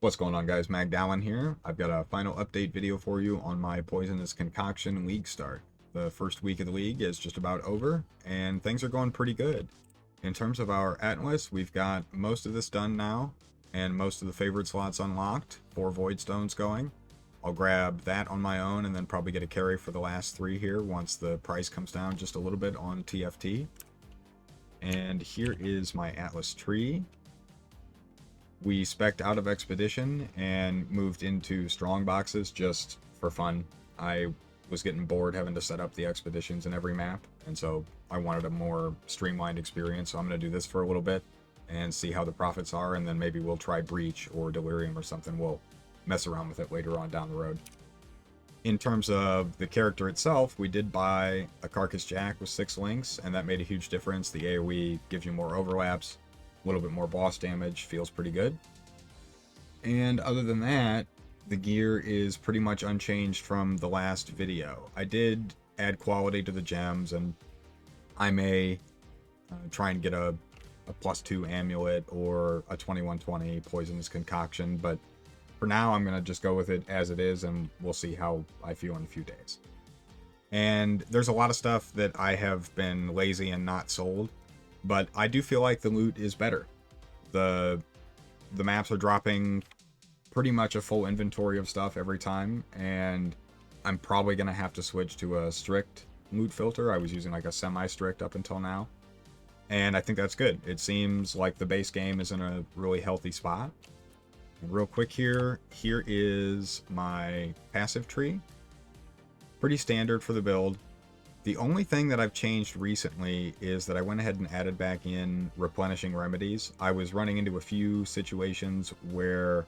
What's going on, guys? Magdallan here. I've got a final update video for you on my Poisonous Concoction League start. The first week of the league is just about over, and things are going pretty good. In terms of our Atlas, we've got most of this done now, and most of the favorite slots unlocked. 4 Void Stones going. I'll grab that on my own, and then probably get a carry for the last 3 here once the price comes down just a little bit on TFT. And here is my Atlas tree. We spec'd out of Expedition and moved into strong boxes just for fun. I was getting bored having to set up the expeditions in every map, and so I wanted a more streamlined experience, so I'm going to do this for a little bit and see how the profits are, and then maybe we'll try Breach or Delirium or something. We'll mess around with it later on down the road. In terms of the character itself, we did buy a Carcass Jack with 6 links, and that made a huge difference. The AoE gives you more overlaps, a little bit more boss damage, feels pretty good. And other than that, the gear is pretty much unchanged from the last video. I did add quality to the gems, and I may try and get a +2 amulet or a 2120 Poisonous Concoction, but for now I'm going to just go with it as it is, and we'll see how I feel in a few days. And there's a lot of stuff that I have been lazy and not sold, but I do feel like the loot is better. The maps are dropping pretty much a full inventory of stuff every time, and I'm probably going to have to switch to a strict loot filter. I was using like a semi-strict up until now, and I think that's good. It seems like the base game is in a really healthy spot. And real quick here is my passive tree. Pretty standard for the build. The only thing that I've changed recently is that I went ahead and added back in replenishing remedies. I was running into a few situations where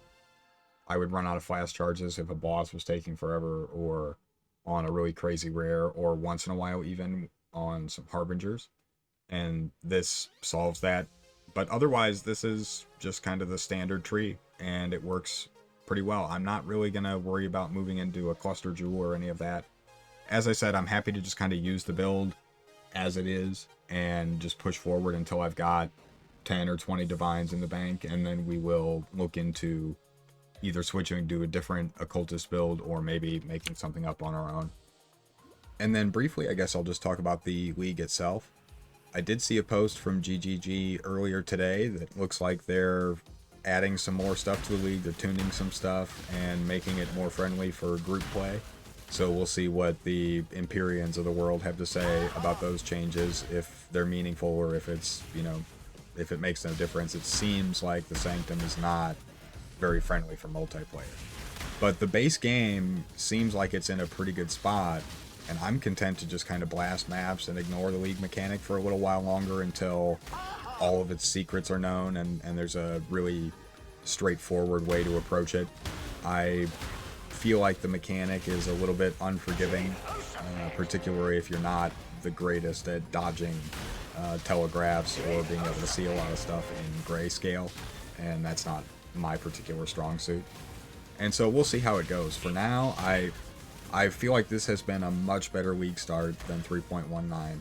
I would run out of flash charges if a boss was taking forever, or on a really crazy rare, or once in a while even on some harbingers. And this solves that. But otherwise, this is just kind of the standard tree, and it works pretty well. I'm not really going to worry about moving into a cluster jewel or any of that. As I said, I'm happy to just kind of use the build as it is and just push forward until I've got 10 or 20 divines in the bank, and then we will look into either switching to a different occultist build or maybe making something up on our own. And then briefly, I guess I'll just talk about the league itself. I did see a post from GGG earlier today that looks like they're adding some more stuff to the league. They're tuning some stuff and making it more friendly for group play. So we'll see what the Empyreans of the world have to say about those changes, if they're meaningful or if it's, if it makes no difference. It seems like the Sanctum is not very friendly for multiplayer. But the base game seems like it's in a pretty good spot, and I'm content to just kind of blast maps and ignore the league mechanic for a little while longer until all of its secrets are known and there's a really straightforward way to approach it. I feel like the mechanic is a little bit unforgiving, particularly if you're not the greatest at dodging telegraphs or being able to see a lot of stuff in grayscale, and that's not my particular strong suit. And so we'll see how it goes. For now, I feel like this has been a much better league start than 3.19.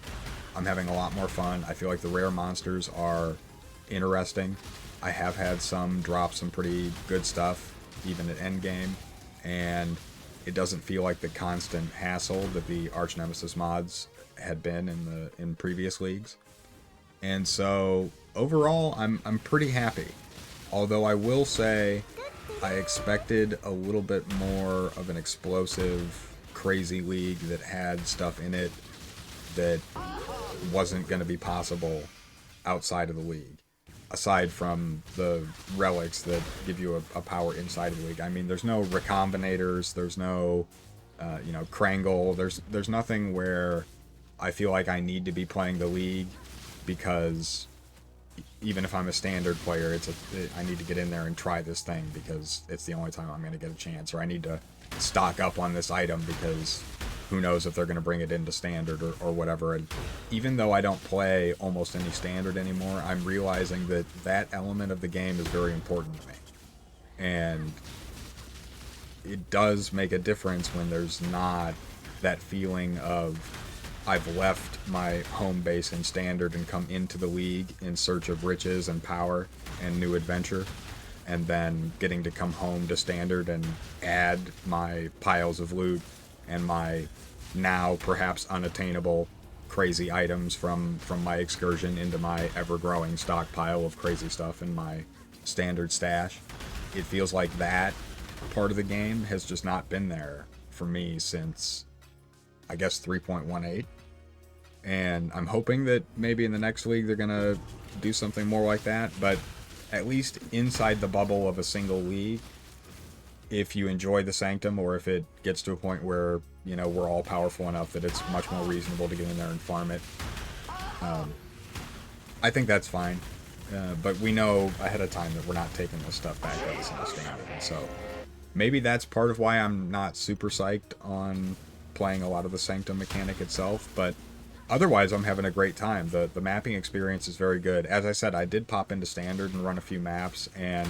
I'm having a lot more fun. I feel like the rare monsters are interesting. I have had some drop some pretty good stuff, even at endgame, and it doesn't feel like the constant hassle that the Arch Nemesis mods had been in previous leagues. And so overall, I'm pretty happy. Although I will say I expected a little bit more of an explosive, crazy league that had stuff in it that wasn't going to be possible outside of the league. Aside from the relics that give you a power inside of the league. I mean, there's no recombinators, there's no, Krangle, there's nothing where I feel like I need to be playing the league, because even if I'm a standard player, I need to get in there and try this thing because it's the only time I'm going to get a chance, or I need to stock up on this item because who knows if they're going to bring it into standard or whatever. And even though I don't play almost any standard anymore, I'm realizing that element of the game is very important to me. And it does make a difference when there's not that feeling of I've left my home base in standard and come into the league in search of riches and power and new adventure. and then getting to come home to standard and add my piles of loot and my now perhaps unattainable crazy items from my excursion into my ever-growing stockpile of crazy stuff in my standard stash. It feels like that part of the game has just not been there for me since, I guess, 3.18. And I'm hoping that maybe in the next league they're going to do something more like that, but at least inside the bubble of a single league, if you enjoy the Sanctum, or if it gets to a point where, you know, we're all powerful enough that it's much more reasonable to get in there and farm it, I think that's fine. But we know ahead of time that we're not taking this stuff back every single standard. So maybe that's part of why I'm not super psyched on playing a lot of the Sanctum mechanic itself, but otherwise I'm having a great time. The mapping experience is very good. As I said, I did pop into standard and run a few maps, and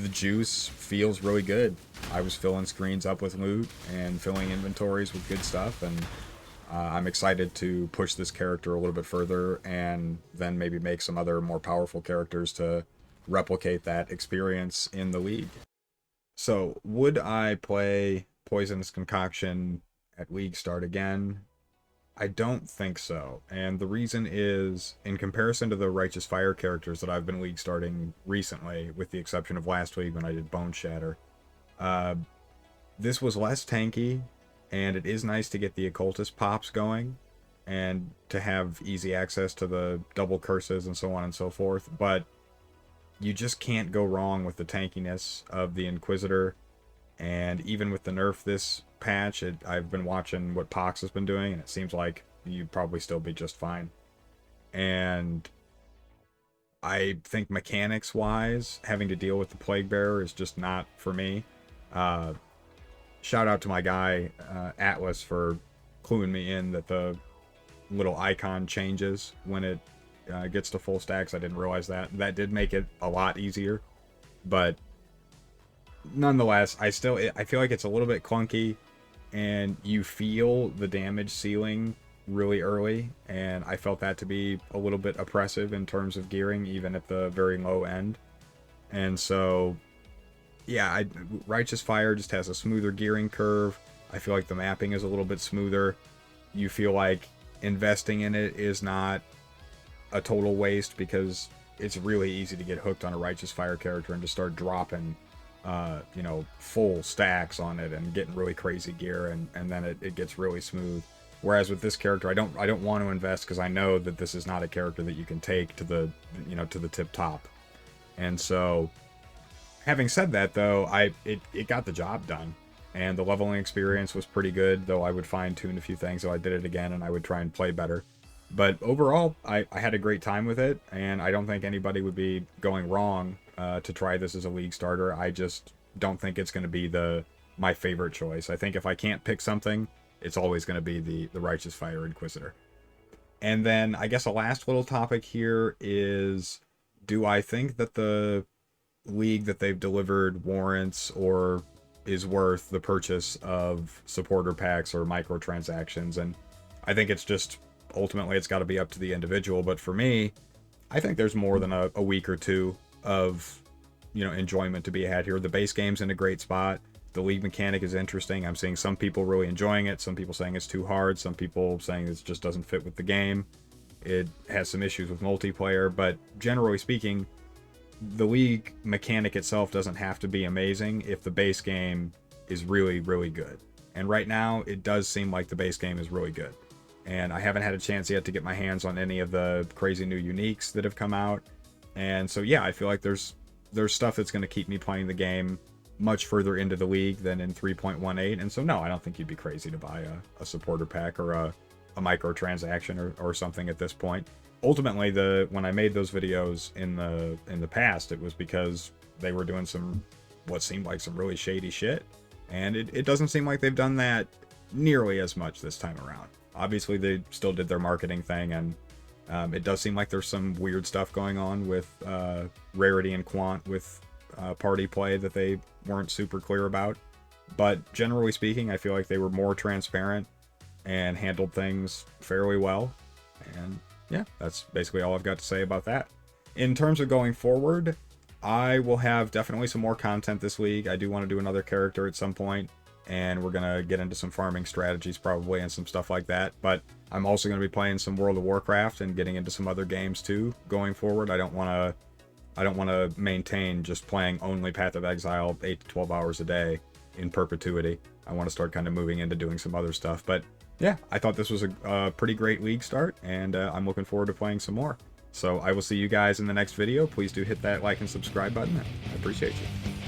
the juice feels really good. I was filling screens up with loot and filling inventories with good stuff, and I'm excited to push this character a little bit further and then maybe make some other more powerful characters to replicate that experience in the league. So, would I play Poisonous Concoction at league start again? I don't think so, and the reason is, in comparison to the Righteous Fire characters that I've been league starting recently, with the exception of last week when I did Bone Shatter, this was less tanky, and it is nice to get the Occultist pops going, and to have easy access to the double curses and so on and so forth, but you just can't go wrong with the tankiness of the Inquisitor. And even with the nerf this patch, I've been watching what Pox has been doing, and it seems like you'd probably still be just fine. And I think mechanics-wise, having to deal with the Plague Bearer is just not for me. Shout out to my guy, Atlas, for cluing me in that the little icon changes when it gets to full stacks. I didn't realize that. That did make it a lot easier, but nonetheless, I feel like it's a little bit clunky, and you feel the damage ceiling really early, and I felt that to be a little bit oppressive in terms of gearing, even at the very low end. And so, yeah, Righteous Fire just has a smoother gearing curve. I feel like the mapping is a little bit smoother. You feel like investing in it is not a total waste, because it's really easy to get hooked on a Righteous Fire character and to start dropping you know, full stacks on it and getting really crazy gear, and then it gets really smooth. Whereas with this character, I don't want to invest, because I know that this is not a character that you can take to the, you know, to the tip top. And so, having said that though, it got the job done, and the leveling experience was pretty good, though I would fine tune a few things, so I did it again and I would try and play better. But overall, I had a great time with it, and I don't think anybody would be going wrong to try this as a league starter. I just don't think it's going to be my favorite choice. I think if I can't pick something, it's always going to be the Righteous Fire Inquisitor. And then I guess a last little topic here is, do I think that the league that they've delivered warrants or is worth the purchase of supporter packs or microtransactions? And I think it's just, ultimately it's got to be up to the individual, but for me, I think there's more than a week or two of, you know, enjoyment to be had here. The base game's in a great spot. The league mechanic is interesting. I'm seeing some people really enjoying it, some people saying it's too hard, some people saying it just doesn't fit with the game. It has some issues with multiplayer, but generally speaking, the league mechanic itself doesn't have to be amazing if the base game is really, really good. And right now, it does seem like the base game is really good. And I haven't had a chance yet to get my hands on any of the crazy new uniques that have come out. And so, yeah, I feel like there's stuff that's going to keep me playing the game much further into the league than in 3.18. And so, no, I don't think you'd be crazy to buy a supporter pack or a microtransaction or something at this point. Ultimately, when I made those videos in the past, it was because they were doing what seemed like some really shady shit. And it doesn't seem like they've done that nearly as much this time around. Obviously, they still did their marketing thing, and it does seem like there's some weird stuff going on with Rarity and Quant with party play that they weren't super clear about. But generally speaking, I feel like they were more transparent and handled things fairly well. And yeah, that's basically all I've got to say about that. In terms of going forward, I will have definitely some more content this week. I do want to do another character at some point, and we're going to get into some farming strategies probably and some stuff like that. But I'm also going to be playing some World of Warcraft and getting into some other games too going forward. I don't want to maintain just playing only Path of Exile 8 to 12 hours a day in perpetuity. I want to start kind of moving into doing some other stuff. But yeah, I thought this was a pretty great league start, and I'm looking forward to playing some more. So I will see you guys in the next video. Please do hit that like and subscribe button. I appreciate you.